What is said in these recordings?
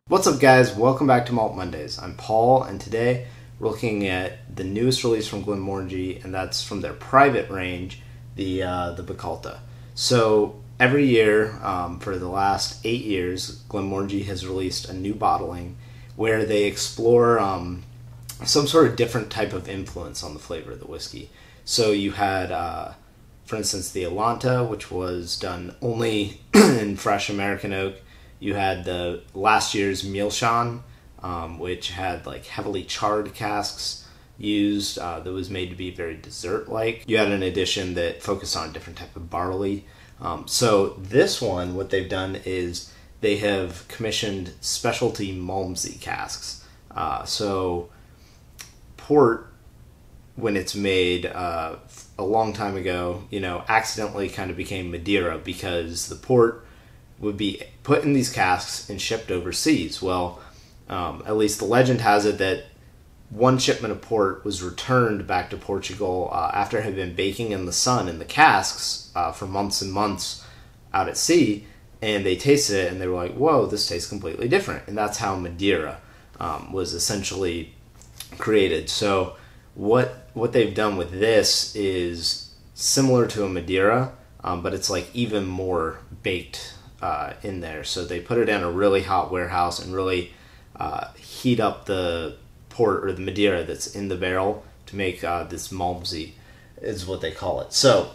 What's up, guys? Welcome back to Malt Mondays. I'm Paul, and today we're looking at the newest release from Glenmorangie, and that's from their private range, the Bacalta. So every year, for the last 8 years, Glenmorangie has released a new bottling where they explore some sort of different type of influence on the flavor of the whiskey. So you had, for instance, the Atlanta, which was done only in fresh American oak. You had the last year's Meerschaum, which had like heavily charred casks used, that was made to be very dessert-like. You had an edition that focused on a different type of barley. So this one, what they've done is they have commissioned specialty Malmsey casks. So port, when it's made a long time ago, accidentally kind of became Madeira because the port would be put in these casks and shipped overseas. Well, at least the legend has it that one shipment of port was returned back to Portugal after it had been baking in the sun in the casks for months and months out at sea, and they tasted it and they were like, whoa, this tastes completely different. And that's how Madeira was essentially created. So what they've done with this is similar to a Madeira, but it's like even more baked in there. So they put it in a really hot warehouse and really heat up the port or the Madeira that's in the barrel to make this Malmsey, is what they call it. So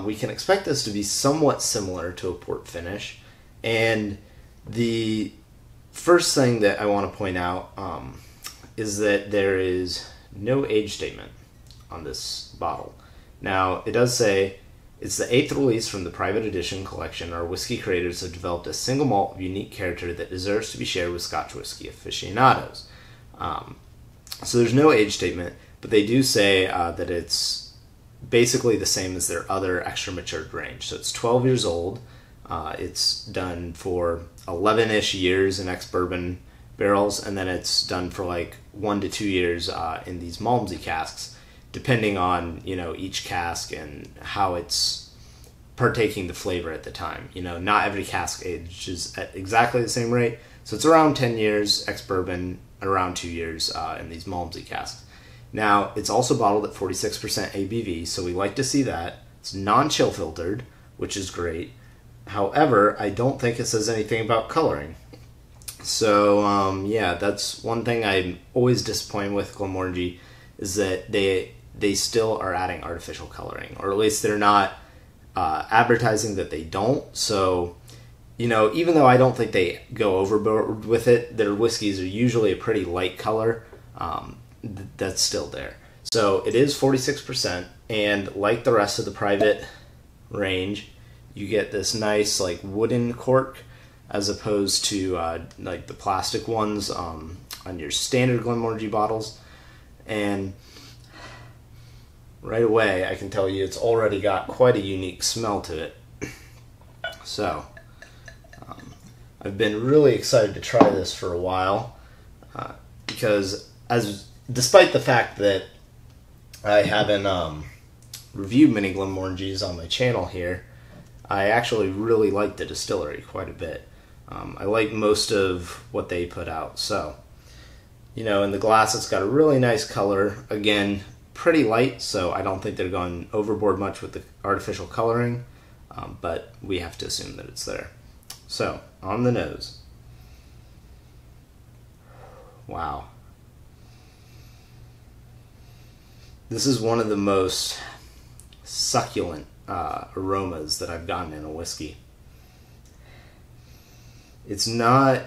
we can expect this to be somewhat similar to a port finish. And the first thing that I want to point out is that there is no age statement on this bottle. Now, it does say, it's the 8th release from the private edition collection. Our whiskey creators have developed a single malt of unique character that deserves to be shared with Scotch whiskey aficionados. So there's no age statement, but they do say that it's basically the same as their other extra matured range. So it's 12 years old. It's done for 11-ish years in ex-bourbon barrels, and then it's done for like 1 to 2 years in these Malmsey casks, depending on, each cask and how it's partaking the flavor at the time. Not every cask ages at exactly the same rate. So it's around 10 years ex-bourbon, around 2 years in these Malmsey casks. Now, it's also bottled at 46% ABV, so we like to see that. It's non-chill filtered, which is great. However, I don't think it says anything about coloring. So, yeah, that's one thing I'm always disappointed with Glenmorangie, is that they still are adding artificial coloring, or at least they're not advertising that they don't. So, even though I don't think they go overboard with it, their whiskeys are usually a pretty light color. That's still there. So it is 46%, and like the rest of the private range, you get this nice like wooden cork as opposed to like the plastic ones on your standard Glenmorangie bottles. And right away, I can tell you it's already got quite a unique smell to it. So, I've been really excited to try this for a while, because despite the fact that I haven't reviewed many Glenmorangies on my channel here, I actually really like the distillery quite a bit. I like most of what they put out. So, in the glass, it's got a really nice color. Again, pretty light, so I don't think they're going overboard much with the artificial coloring, but we have to assume that it's there. So, on the nose. Wow. This is one of the most succulent aromas that I've gotten in a whiskey. It's not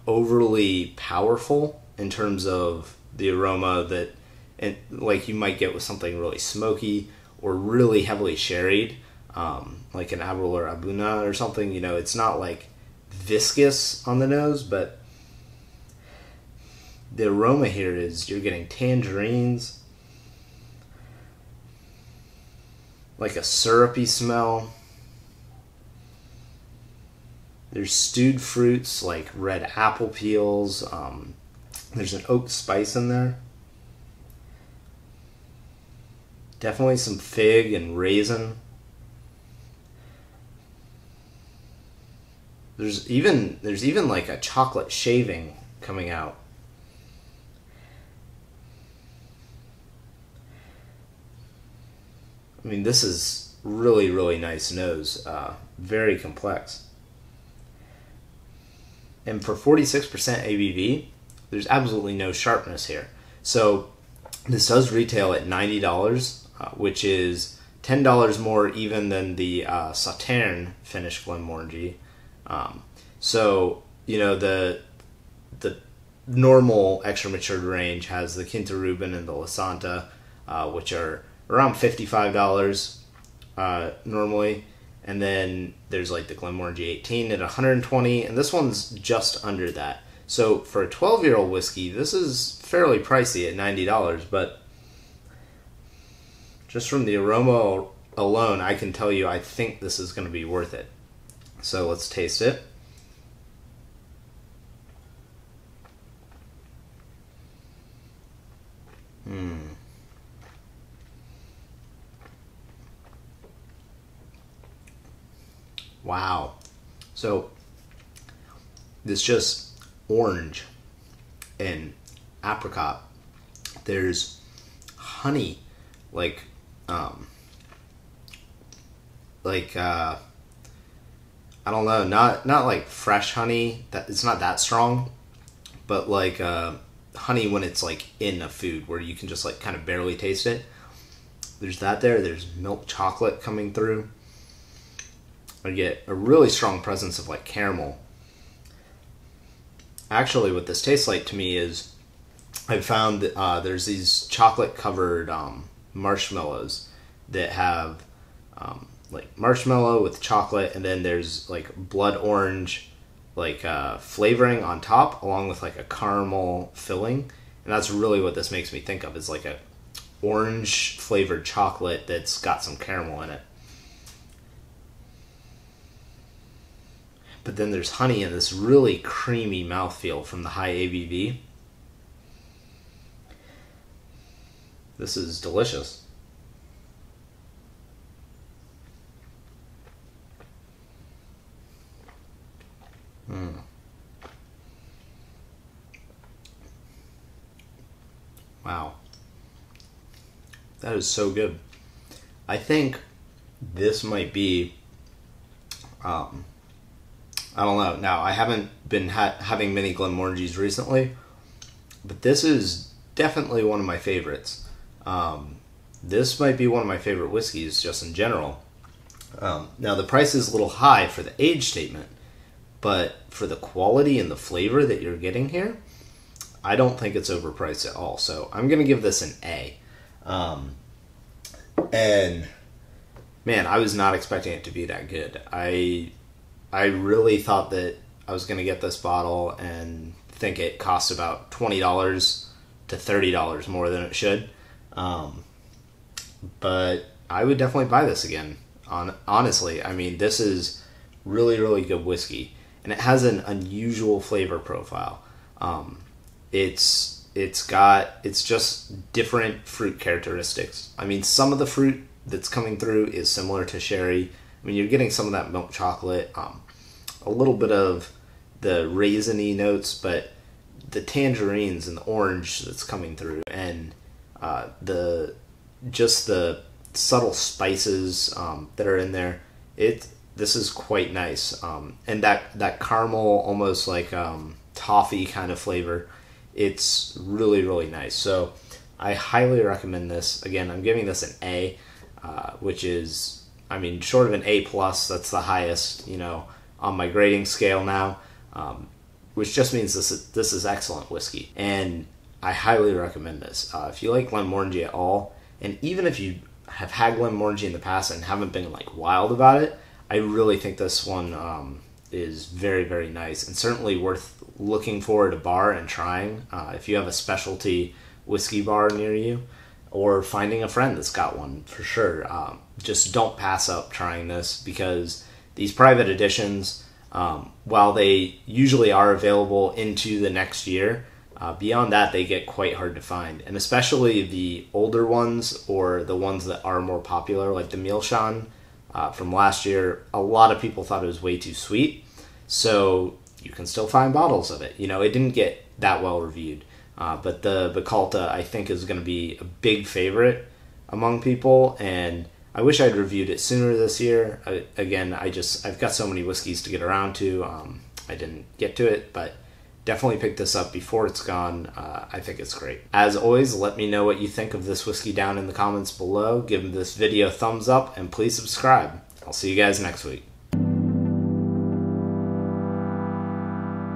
overly powerful in terms of the aroma that like you might get with something really smoky or really heavily sherried, like an Abril or Abuna or something. It's not like viscous on the nose, but the aroma here is you're getting tangerines, like a syrupy smell. There's stewed fruits like red apple peels. There's an oak spice in there. Definitely some fig and raisin. There's even like a chocolate shaving coming out. I mean, this is really, really nice nose. Very complex. And for 46% ABV, there's absolutely no sharpness here. So this does retail at $90, which is $10 more even than the Sauterne finished Glenmorangie. So, you know, the normal extra matured range has the Quinta Ruben and the La Santa, which are around $55 normally. And then there's like the Glenmorangie 18 at $120, and this one's just under that. So for a 12-year-old whiskey, this is fairly pricey at $90, but just from the aroma alone, I can tell you I think this is going to be worth it. So let's taste it. Wow. So it's just orange and apricot. There's honey, like I don't know, not like fresh honey. That it's not that strong, but like honey when it's like in a food where you can just like kind of barely taste it. There's that there. There's milk chocolate coming through. I get a really strong presence of like caramel. Actually, what this tastes like to me is I've found that there's these chocolate covered marshmallows that have like marshmallow with chocolate, and then there's like blood orange like flavoring on top along with like a caramel filling, and that's really what this makes me think of, is like a orange flavored chocolate that's got some caramel in it. But then there's honey and this really creamy mouthfeel from the high ABV. This is delicious. Wow. That is so good. I think this might be I don't know. Now, I haven't been having many Glenmorangies recently, but this is definitely one of my favorites. This might be one of my favorite whiskeys just in general. Now, the price is a little high for the age statement, but for the quality and the flavor that you're getting here, I don't think it's overpriced at all. So I'm going to give this an A. And man, I was not expecting it to be that good. I really thought that I was going to get this bottle and think it cost about $20 to $30 more than it should. But I would definitely buy this again. Honestly, I mean, this is really, really good whiskey. And it has an unusual flavor profile. It's just different fruit characteristics. I mean, some of the fruit that's coming through is similar to sherry. I mean, you're getting some of that milk chocolate, a little bit of the raisiny notes, but the tangerines and the orange that's coming through, and the subtle spices that are in there. This is quite nice, and that caramel, almost like toffee kind of flavor. It's really, really nice. So I highly recommend this. Again, I'm giving this an A, which is, I mean, short of an A+, that's the highest, on my grading scale now, which just means this is excellent whiskey. And I highly recommend this. If you like Glenmorangie at all, and even if you have had Glenmorangie in the past and haven't been like wild about it, I really think this one is very, very nice, and certainly worth looking for at a bar and trying if you have a specialty whiskey bar near you, or finding a friend that's got one, for sure. Just don't pass up trying this, because these private editions, while they usually are available into the next year, beyond that they get quite hard to find. And especially the older ones, or the ones that are more popular, like the Meilshan from last year, a lot of people thought it was way too sweet. So you can still find bottles of it. You know, it didn't get that well reviewed. But the Bacalta, I think, is going to be a big favorite among people, and I wish I'd reviewed it sooner this year. I've got so many whiskeys to get around to. I didn't get to it, but definitely pick this up before it's gone. I think it's great. As always, let me know what you think of this whiskey down in the comments below. Give this video a thumbs up, and please subscribe. I'll see you guys next week.